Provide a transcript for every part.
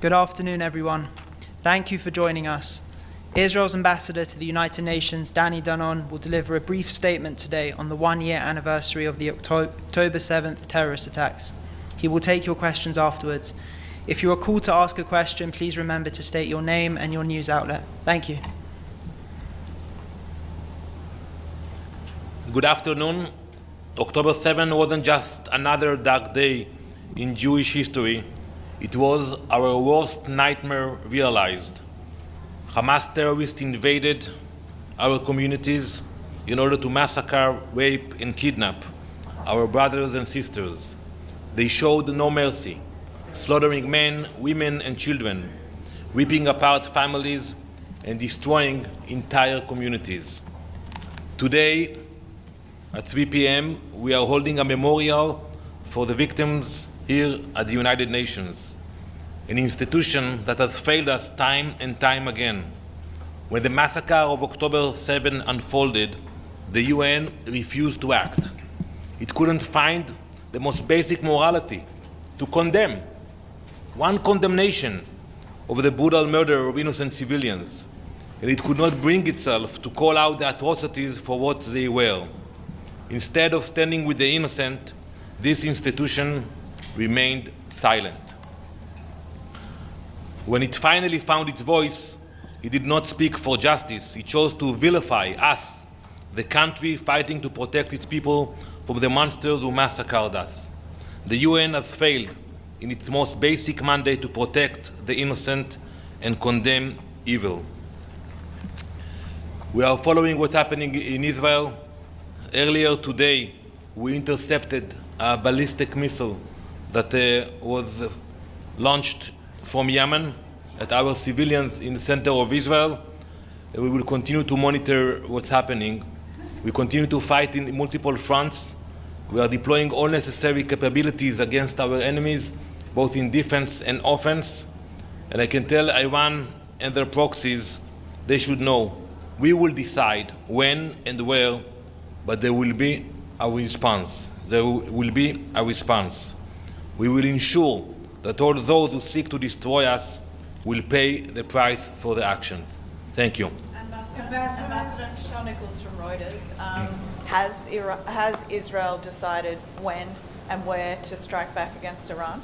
Good afternoon, everyone. Thank you for joining us. Israel's ambassador to the United Nations, Danon, will deliver a brief statement today on the one-year anniversary of the October 7th terrorist attacks. He will take your questions afterwards. If you are called to ask a question, please remember to state your name and your news outlet. Thank you. Good afternoon. October 7 wasn't just another dark day in Jewish history. It was our worst nightmare realized. Hamas terrorists invaded our communities in order to massacre, rape, and kidnap our brothers and sisters. They showed no mercy, slaughtering men, women, and children, ripping apart families, and destroying entire communities. Today, at 3 p.m., we are holding a memorial for the victims here at the United Nations, an institution that has failed us time and time again. When the massacre of October 7 unfolded, the UN refused to act. It couldn't find the most basic morality to condemn. One condemnation of the brutal murder of innocent civilians, and it could not bring itself to call out the atrocities for what they were. Instead of standing with the innocent, this institution remained silent. When it finally found its voice, it did not speak for justice. It chose to vilify us, the country fighting to protect its people from the monsters who massacred us. The UN has failed in its most basic mandate to protect the innocent and condemn evil. We are following what's happening in Israel. Earlier today, we intercepted a ballistic missile that was launched from Yemen at our civilians in the center of Israel. We will continue to monitor what's happening. We continue to fight in multiple fronts. We are deploying all necessary capabilities against our enemies, both in defense and offense. And I can tell Iran and their proxies, they should know, we will decide when and where, but there will be a response. There will be a response. We will ensure that all those who seek to destroy us will pay the price for their actions. Thank you. Ambassador Sean Nichols from Reuters. Has Israel decided when and where to strike back against Iran?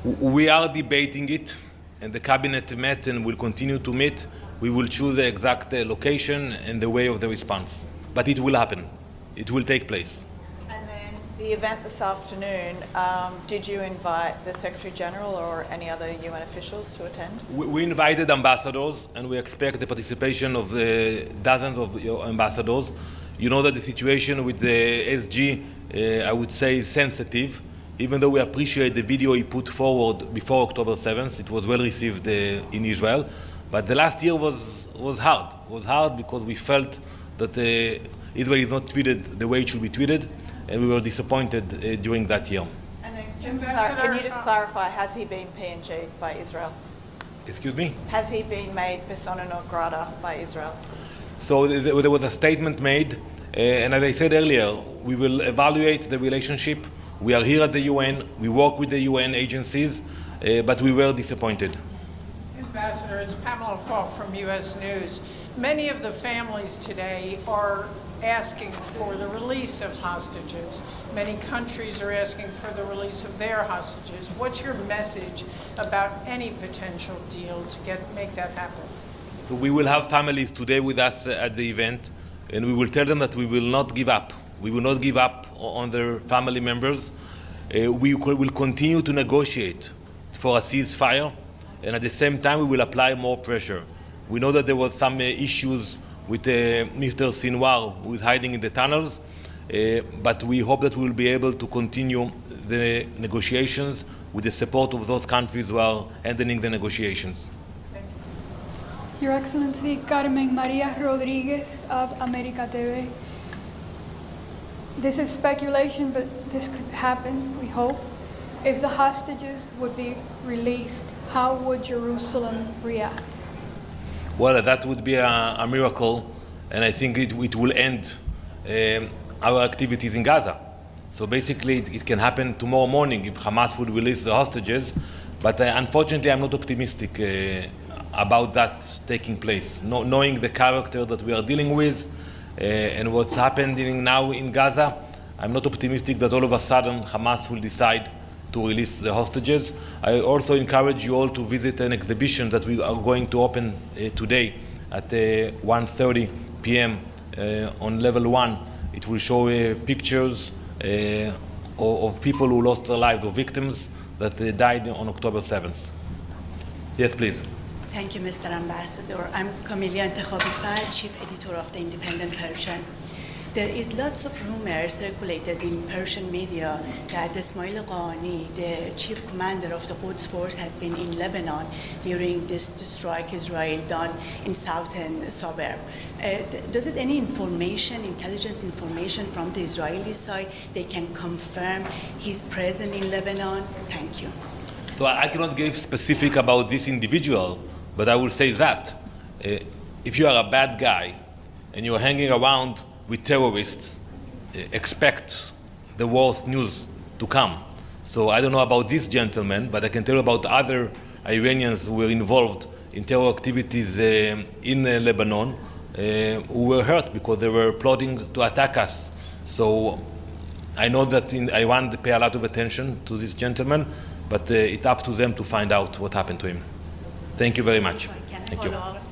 We are debating it, and the cabinet met and will continue to meet. We will choose the exact location and the way of the response. But it will happen. It will take place. The event this afternoon, did you invite the Secretary General or any other UN officials to attend? We invited ambassadors, and we expect the participation of dozens of ambassadors. You know that the situation with the SG, I would say, is sensitive. Even though we appreciate the video he put forward before October 7th, it was well received in Israel. But the last year was hard. It was hard because we felt that Israel is not treated the way it should be treated, and we were disappointed during that year. And then can you just clarify, has he been PNG'd by Israel? Excuse me? Has he been made persona non grata by Israel? So there was a statement made, and as I said earlier, we will evaluate the relationship. We are here at the UN, we work with the UN agencies, but we were disappointed. Ambassador, it's Pamela Falk from U.S. News. Many of the families today are asking for the release of hostages. Many countries are asking for the release of their hostages. What's your message about any potential deal to make that happen? So we will have families today with us at the event, and we will tell them that we will not give up. We will not give up on their family members. We will continue to negotiate for a ceasefire, and at the same time we will apply more pressure. We know that there was some issues with Mr. Sinwar, who is hiding in the tunnels, but we hope that we will be able to continue the negotiations with the support of those countries who are handling the negotiations. Your Excellency, Carmen Maria Rodriguez of America TV. This is speculation, but this could happen, we hope. If the hostages would be released, how would Jerusalem react? Well, that would be a miracle, and I think it will end our activities in Gaza. So basically, it can happen tomorrow morning if Hamas would release the hostages, But unfortunately, I'm not optimistic about that taking place. Knowing the character that we are dealing with and what's happening now in Gaza, I'm not optimistic that all of a sudden Hamas will decide to release the hostages. I also encourage you all to visit an exhibition that we are going to open today at 1:30 p.m. On level 1. It will show pictures of people who lost their lives, of victims that died on October 7th. Yes, please. Thank you, Mr. Ambassador. I'm Camelia Intekhabi, Chief Editor of the Independent Persian. There is lots of rumors circulated in Persian media that Ismail Qaani, the chief commander of the Quds force, has been in Lebanon during this strike Israel done in southern suburb. Does it any information, intelligence information from the Israeli side, they can confirm he's present in Lebanon? Thank you. So I cannot give specific about this individual, but I will say that if you are a bad guy and you're hanging around with terrorists, expect the worst news to come. So I don't know about this gentleman, but I can tell you about other Iranians who were involved in terror activities in Lebanon who were hurt because they were plotting to attack us. So I know that in Iran they pay a lot of attention to this gentleman, but it's up to them to find out what happened to him. Thank you very much. Can I Thank follow you. up?